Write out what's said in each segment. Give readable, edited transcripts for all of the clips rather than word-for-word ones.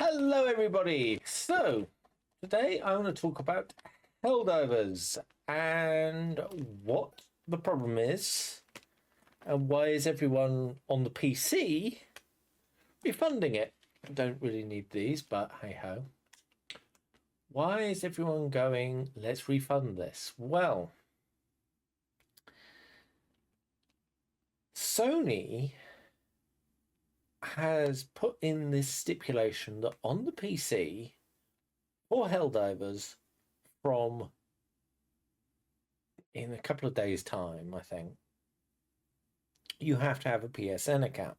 Hello, everybody. So, today I want to talk about Helldivers and what the problem is, and why is everyone on the PC refunding it? I don't really need these, but hey ho. Why is everyone going, let's refund this? Well, Sony has put in this stipulation that on the PC for Helldivers from in a couple of days' time, I think, you have to have a PSN account.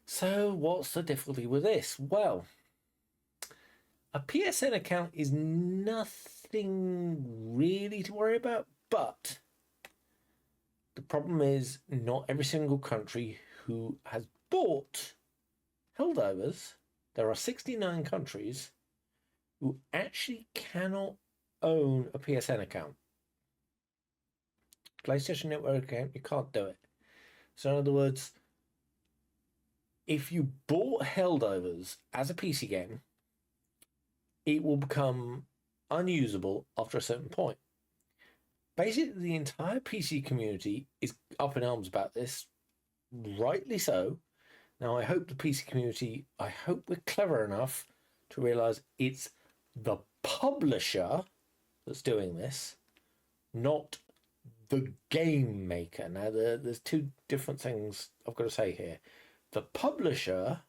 So what's the difficulty with this? Well, a PSN account is nothing really to worry about, but the problem is not every single country who has bought Helldivers, there are 69 countries who actually cannot own a PSN account. PlayStation Network account, you can't do it. So in other words, if you bought Helldivers as a PC game, it will become unusable after a certain point. Basically, the entire PC community is up in arms about this, rightly so. Now, I hope the PC community, I hope we're clever enough to realize it's the publisher that's doing this, not the game maker. Now, there's two different things I've got to say here. The publisher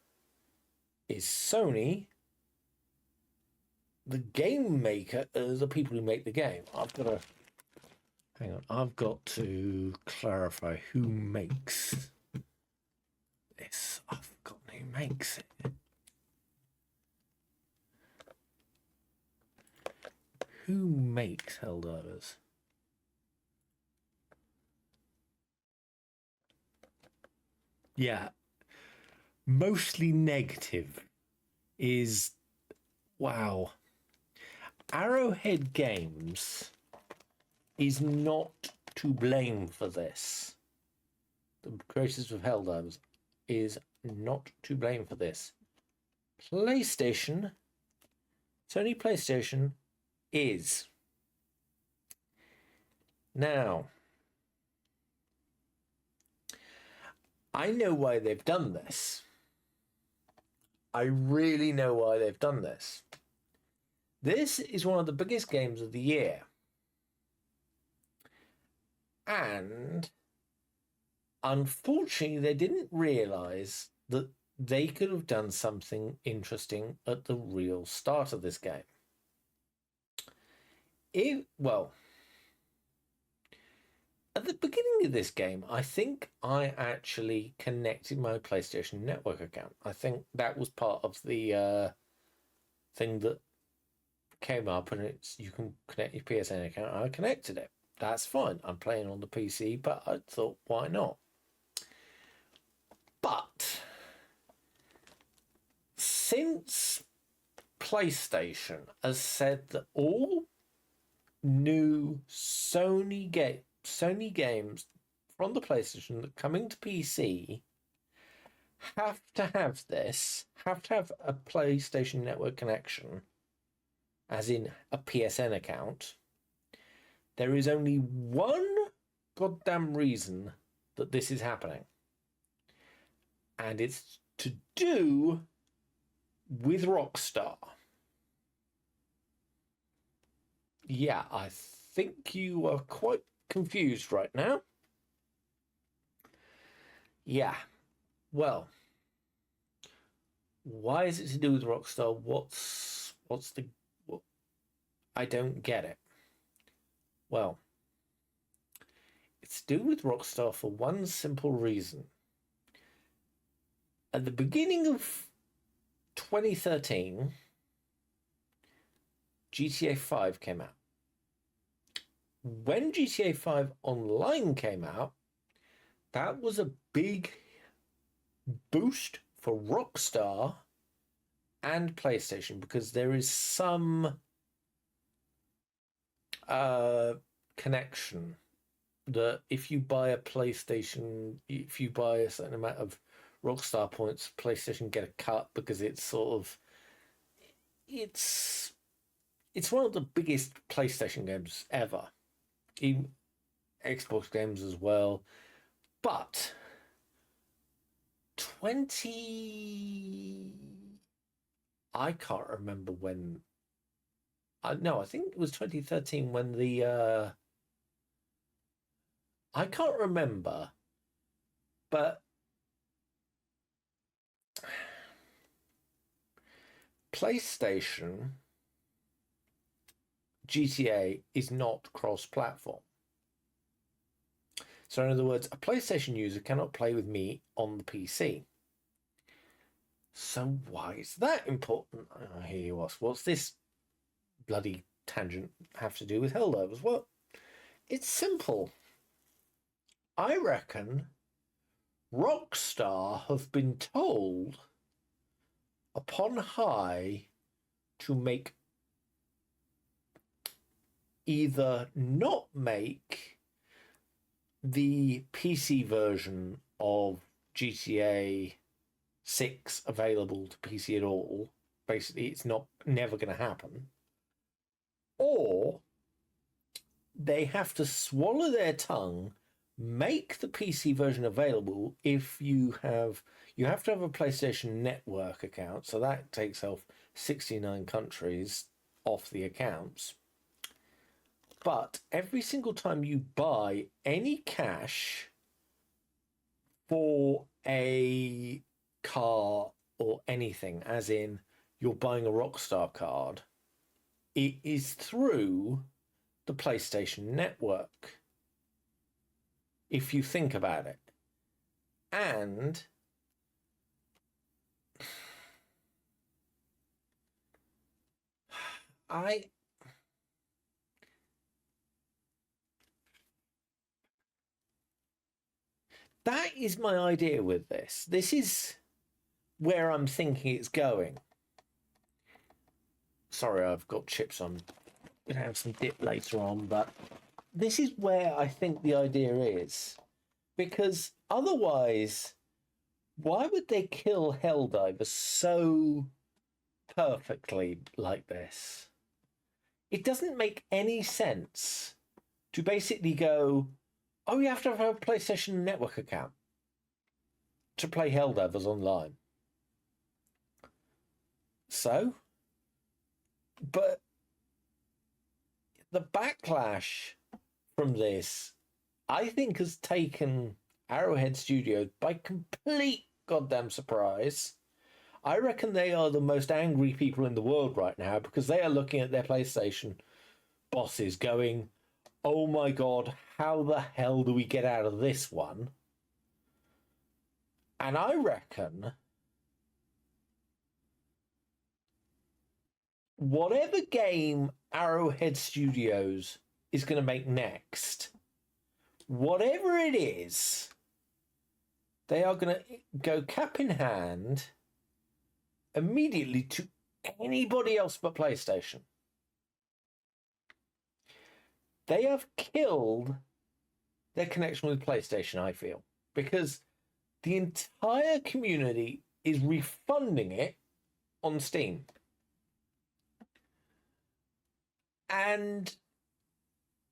is Sony. The game maker are the people who make the game. Hang on, I've got to clarify who makes this. I've forgotten who makes it. Who makes Helldivers? Yeah, mostly negative is, wow. Arrowhead Games is not to blame for this. The creators of Helldivers is not to blame for this. PlayStation, Sony PlayStation is. Now, I know why they've done this. I really know why they've done this. This is one of the biggest games of the year. And unfortunately, they didn't realize that they could have done something interesting at the real start of this game. At the beginning of this game, I think I actually connected my PlayStation Network account. I think that was part of the thing that came up, and it's you can connect your PSN account. I connected it. That's fine. I'm playing on the PC, but I thought, why not? But since PlayStation has said that all new Sony games from the PlayStation that coming to PC have to have a PlayStation Network connection, as in a PSN account, there is only one goddamn reason that this is happening. And it's to do with Rockstar. Yeah, I think you are quite confused right now. Yeah, well, why is it to do with Rockstar? I don't get it. Well, it's to do with Rockstar for one simple reason. At the beginning of 2013, GTA 5 came out. When GTA 5 Online came out, that was a big boost for Rockstar and PlayStation, because there is some connection that if you buy a PlayStation, if you buy a certain amount of Rockstar points, PlayStation get a cut because it's sort of it's one of the biggest PlayStation games ever, even Xbox games as well. But 20, I can't remember when. No, I think it was 2013 when the I can't remember, but PlayStation GTA is not cross-platform. So in other words, a PlayStation user cannot play with me on the PC. So why is that important? Oh, here you ask, what's this bloody tangent have to do with Helldivers? Well, it's simple. I reckon Rockstar have been told upon high to make either not make the PC version of GTA 6 available to PC at all. Basically, it's never going to happen. Or they have to swallow their tongue, make the PC version available if you have to have a PlayStation Network account, so that takes off 69 countries off the accounts. But every single time you buy any cash for a car or anything, as in you're buying a Rockstar card, it is through the PlayStation Network, if you think about it. And that is my idea with this. This is where I'm thinking it's going. Sorry, I've got chips on. Gonna have some dip later on, but this is where I think the idea is. Because otherwise, why would they kill Helldivers so perfectly like this? It doesn't make any sense to basically go, oh, you have to have a PlayStation Network account to play Helldivers online. So, but the backlash from this, I think, has taken Arrowhead Studios by complete goddamn surprise. I reckon they are the most angry people in the world right now because they are looking at their PlayStation bosses going, oh my god, how the hell do we get out of this one? And I reckon whatever game Arrowhead Studios is going to make next, whatever it is, they are going to go cap in hand immediately to anybody else but PlayStation. They have killed their connection with PlayStation, I feel, because the entire community is refunding it on Steam. And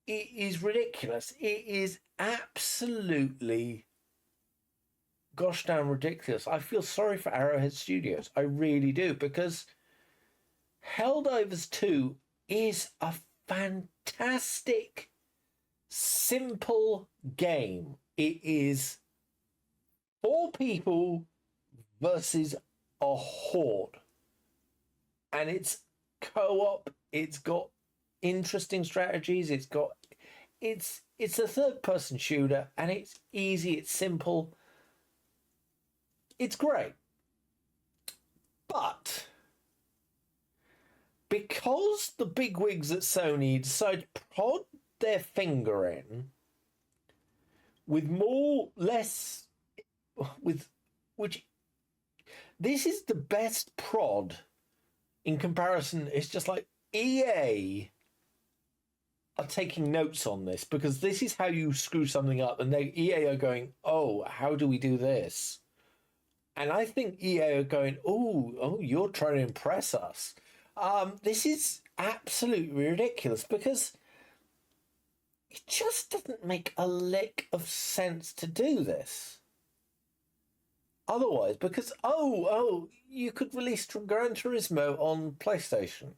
it is ridiculous. It is absolutely gosh damn ridiculous. I feel sorry for Arrowhead Studios. I really do, because Helldivers 2 is a fantastic, simple game. It is 4 people versus a horde. And it's co-op. It's got interesting strategies. It's a third-person shooter, and it's easy. It's simple. It's great. But because the bigwigs at Sony decide to prod their finger in with which this is the best prod in comparison. It's just like EA are taking notes on this, because this is how you screw something up, and EA are going, oh, how do we do this? And I think EA are going, oh, you're trying to impress us. This is absolutely ridiculous because it just doesn't make a lick of sense to do this. Otherwise, because you could release Gran Turismo on PlayStation.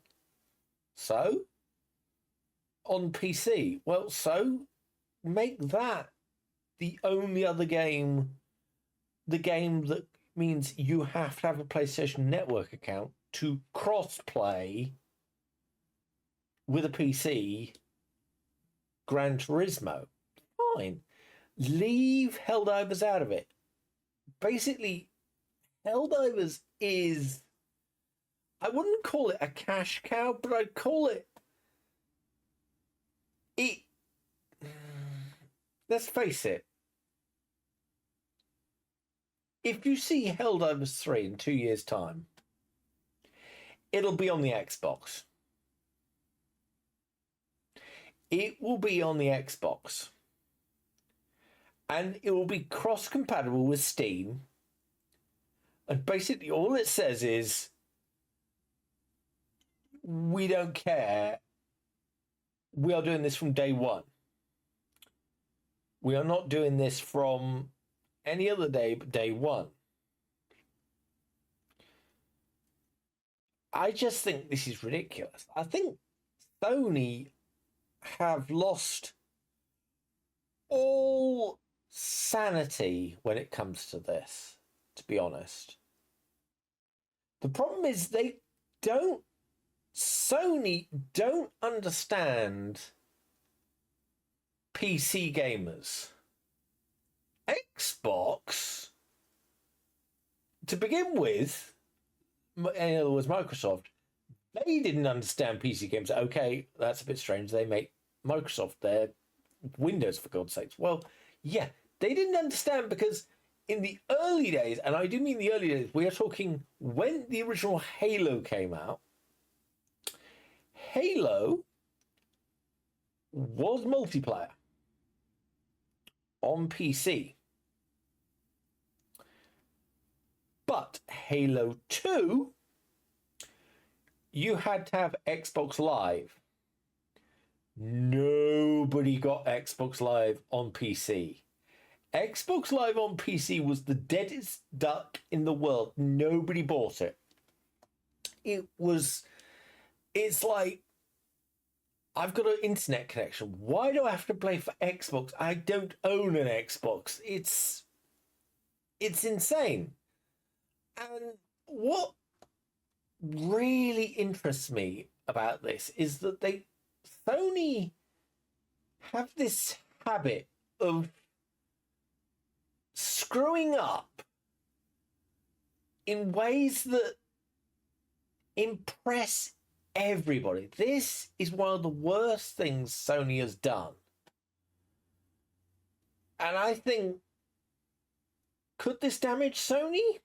So on PC, well, so make that the only other game, the game that means you have to have a PlayStation Network account to cross-play with a PC Gran Turismo. Fine. Leave Helldivers out of it. Basically, Helldivers is, I wouldn't call it a cash cow, but I'd call it, let's face it, if you see Helldivers 3 in 2 years' time, it'll be on the Xbox. It will be on the Xbox. And it will be cross-compatible with Steam. And basically all it says is, we don't care. We are doing this from day one. We are not doing this from any other day but day one. I just think this is ridiculous. I think Sony have lost all sanity when it comes to this, to be honest. The problem is Sony don't understand PC gamers. Xbox, to begin with, in other words, Microsoft, they didn't understand PC games. Okay, that's a bit strange. They make Microsoft their Windows, for God's sakes. Well, yeah, they didn't understand because in the early days, and I do mean the early days, we are talking when the original Halo came out, Halo was multiplayer on PC. But Halo 2, you had to have Xbox Live. Nobody got Xbox Live on PC. Xbox Live on PC was the deadest duck in the world. Nobody bought it. It's like, I've got an internet connection. Why do I have to play for Xbox? I don't own an Xbox. It's insane. And what really interests me about this is that Sony have this habit of screwing up in ways that impress everybody. This is one of the worst things Sony has done. And I think, could this damage Sony?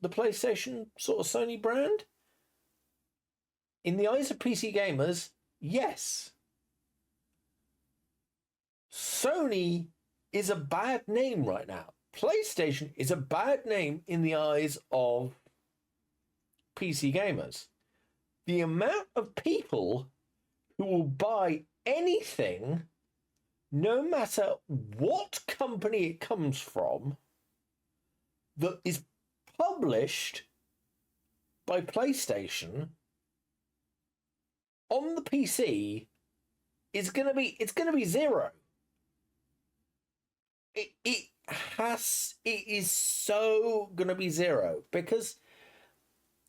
The PlayStation sort of Sony brand? In the eyes of PC gamers, yes. Sony is a bad name right now. PlayStation is a bad name in the eyes of PC gamers. The amount of people who will buy anything, no matter what company it comes from, that is published by PlayStation on the PC it's going to be zero. It is so going to be zero because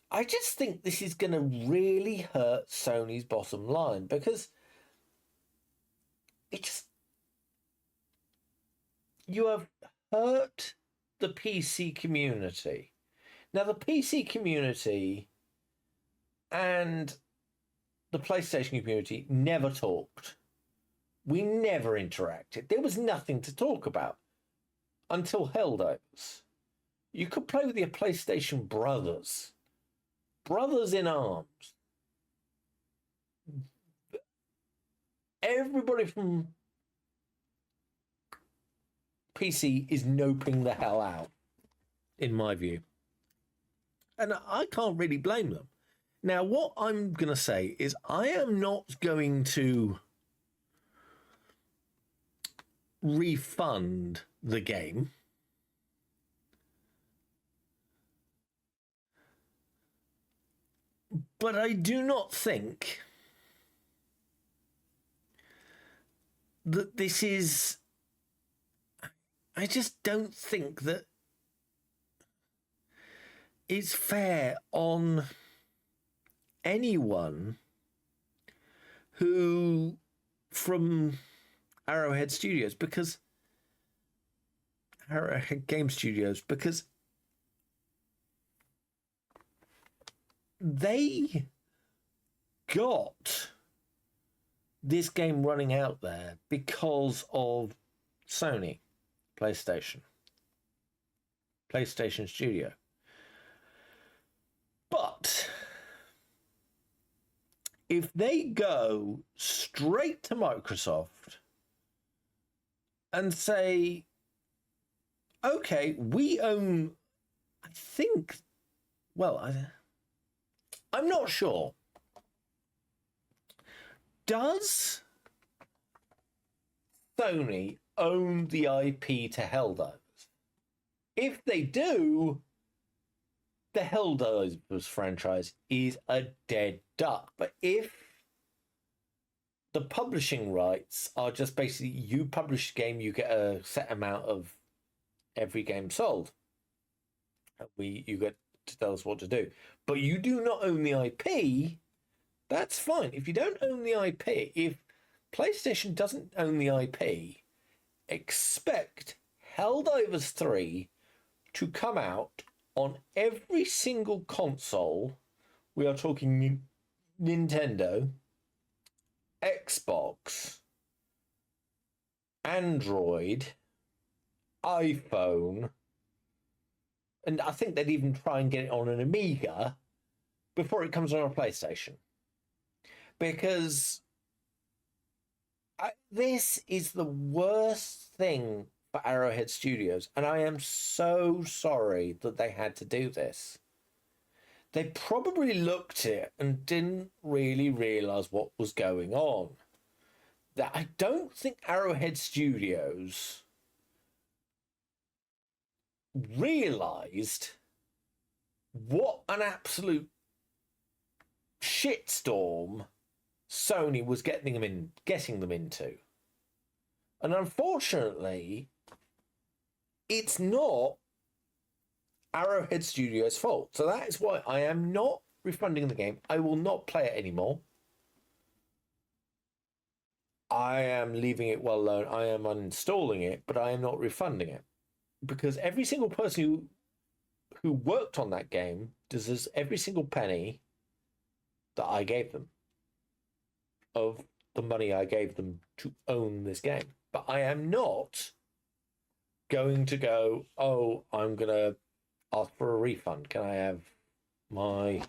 I just think this is going to really hurt Sony's bottom line because you have hurt the PC community. Now, the PC community and the PlayStation community never talked. We never interacted. There was nothing to talk about until Helldivers. You could play with your PlayStation brothers in arms. Everybody from PC is noping the hell out, in my view. And I can't really blame them. Now, what I'm going to say is I am not going to refund the game. But I do not think that this is. I just don't think that it's fair on anyone who from Arrowhead Studios, because Arrowhead Game Studios, because they got this game running out there because of Sony, PlayStation Studio. But if they go straight to Microsoft and say, okay, we own, I think, well, I'm not sure. Does Sony own the IP to Helldivers? If they do, the Helldivers franchise is a dead duck. But if the publishing rights are just basically you publish a game, you get a set amount of every game sold. You get to tell us what to do. But you do not own the IP, that's fine. If you don't own the IP, if PlayStation doesn't own the IP, expect Helldivers 3 to come out on every single console. We are talking Nintendo, Xbox, Android, iPhone, and I think they'd even try and get it on an Amiga before it comes on a PlayStation. Because this is the worst thing for Arrowhead Studios, and I am so sorry that they had to do this. They probably looked at it and didn't really realise what was going on. That I don't think Arrowhead Studios realised what an absolute shitstorm Sony was getting them into. And unfortunately, it's not Arrowhead Studios' fault. So that is why I am not refunding the game. I will not play it anymore. I am leaving it well alone. I am uninstalling it, but I am not refunding it. Because every single person who worked on that game deserves every single penny that I gave them of the money I gave them to own this game. But I am not going to go, oh, I'm going to ask for a refund. Can I have my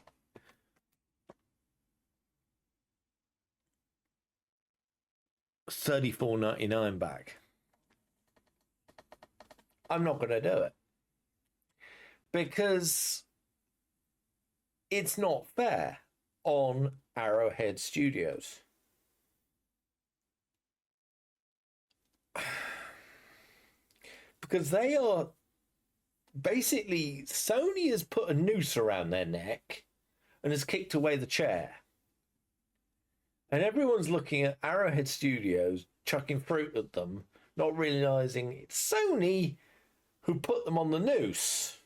$34.99 back? I'm not going to do it. Because it's not fair on Arrowhead Studios. Because they are basically, Sony has put a noose around their neck and has kicked away the chair. And everyone's looking at Arrowhead Studios, chucking fruit at them, not realizing it's Sony who put them on the noose.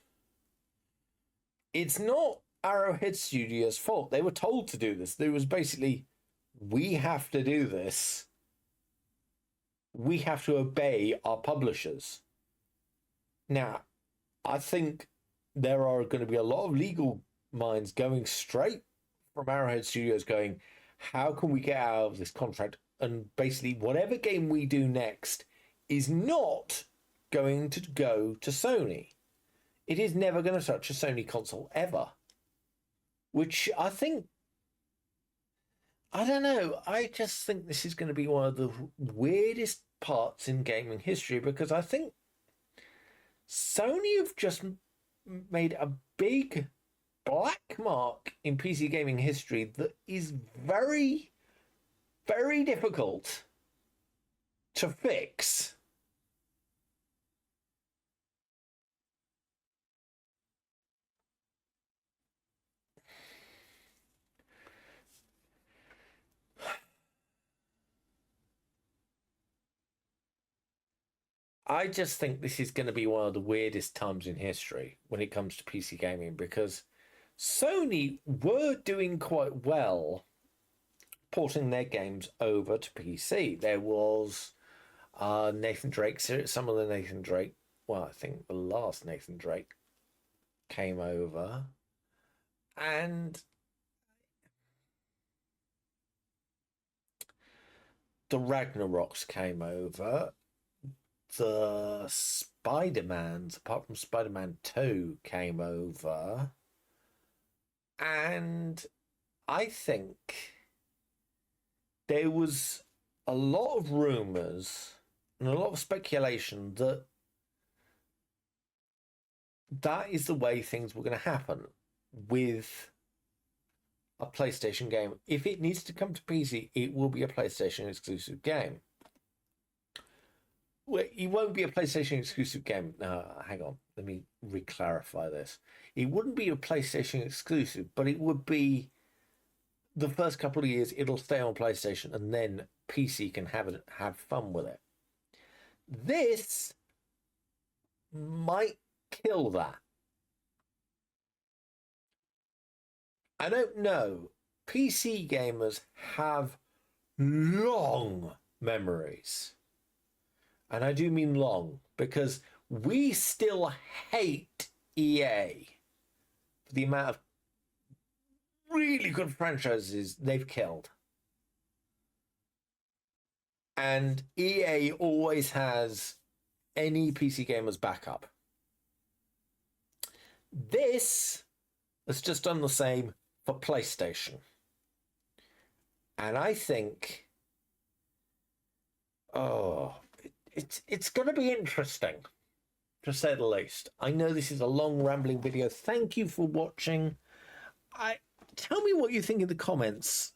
It's not Arrowhead Studios' fault. They were told to do this. There was basically, we have to do this. We have to obey our publishers. Now, I think there are going to be a lot of legal minds going straight from Arrowhead Studios going, how can we get out of this contract? And basically, whatever game we do next is not going to go to Sony. It is never going to touch a Sony console ever. Which I think, I don't know, I just think this is going to be one of the weirdest parts in gaming history, because I think Sony have just made a big black mark in PC gaming history that is very, very difficult to fix. I just think this is going to be one of the weirdest times in history when it comes to PC gaming, because Sony were doing quite well porting their games over to PC. There was Nathan Drake, some of the Nathan Drake, well, I think the last Nathan Drake came over, and the Ragnaroks came over. The Spider-Mans, apart from Spider-Man 2, came over. And I think there was a lot of rumours and a lot of speculation that that is the way things were going to happen with a PlayStation game. If it needs to come to PC, it will be a PlayStation exclusive game. Well, it won't be a PlayStation exclusive game. No, hang on. Let me re-clarify this. It wouldn't be a PlayStation exclusive, but it would be the first couple of years it'll stay on PlayStation, and then PC can have fun with it. This might kill that. I don't know. PC gamers have long memories. And I do mean long, because we still hate EA for the amount of really good franchises they've killed. And EA always has any PC gamer's backup. This has just done the same for PlayStation. And I think, it's going to be interesting, to say the least. I know this is a long, rambling video. Thank you for watching. Tell me what you think in the comments.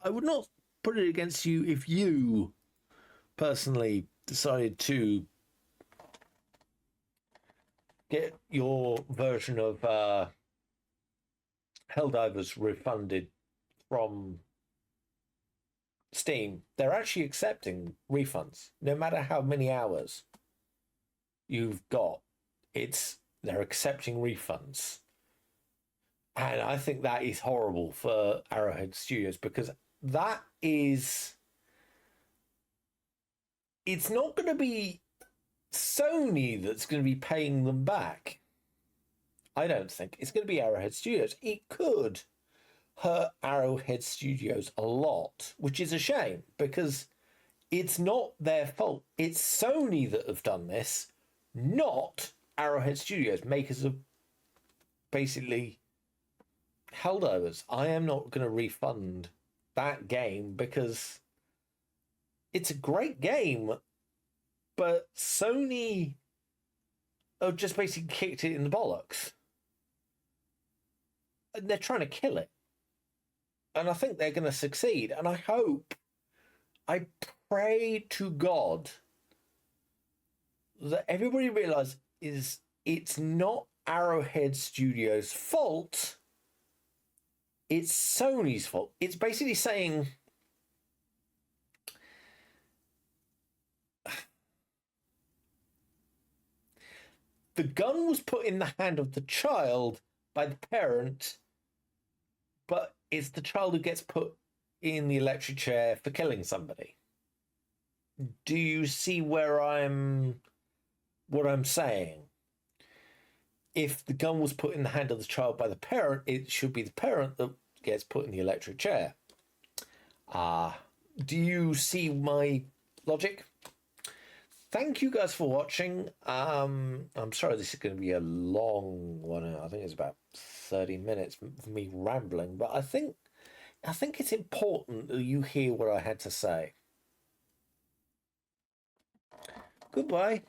I would not put it against you if you personally decided to get your version of Helldivers refunded from Steam. They're actually accepting refunds no matter how many hours you've got. They're accepting refunds, and I think that is horrible for Arrowhead Studios, because it's not going to be Sony that's going to be paying them back. I don't think it's going to be Arrowhead Studios. It could hurt Arrowhead Studios a lot, which is a shame, because it's not their fault. It's Sony that have done this, not Arrowhead Studios, makers of basically Helldivers. I am not going to refund that game because it's a great game, but Sony have just basically kicked it in the bollocks. And they're trying to kill it. And I think they're going to succeed. And I pray to God that everybody realizes it's not Arrowhead Studios' fault. It's Sony's fault. It's basically saying, the gun was put in the hand of the child by the parent, but it's the child who gets put in the electric chair for killing somebody. Do you see what I'm saying? If the gun was put in the hand of the child by the parent, it should be the parent that gets put in the electric chair. Do you see my logic? Thank you guys for watching. I'm sorry this is going to be a long one. I think it's about 30 minutes for me rambling, but I think it's important that you hear what I had to say. Goodbye.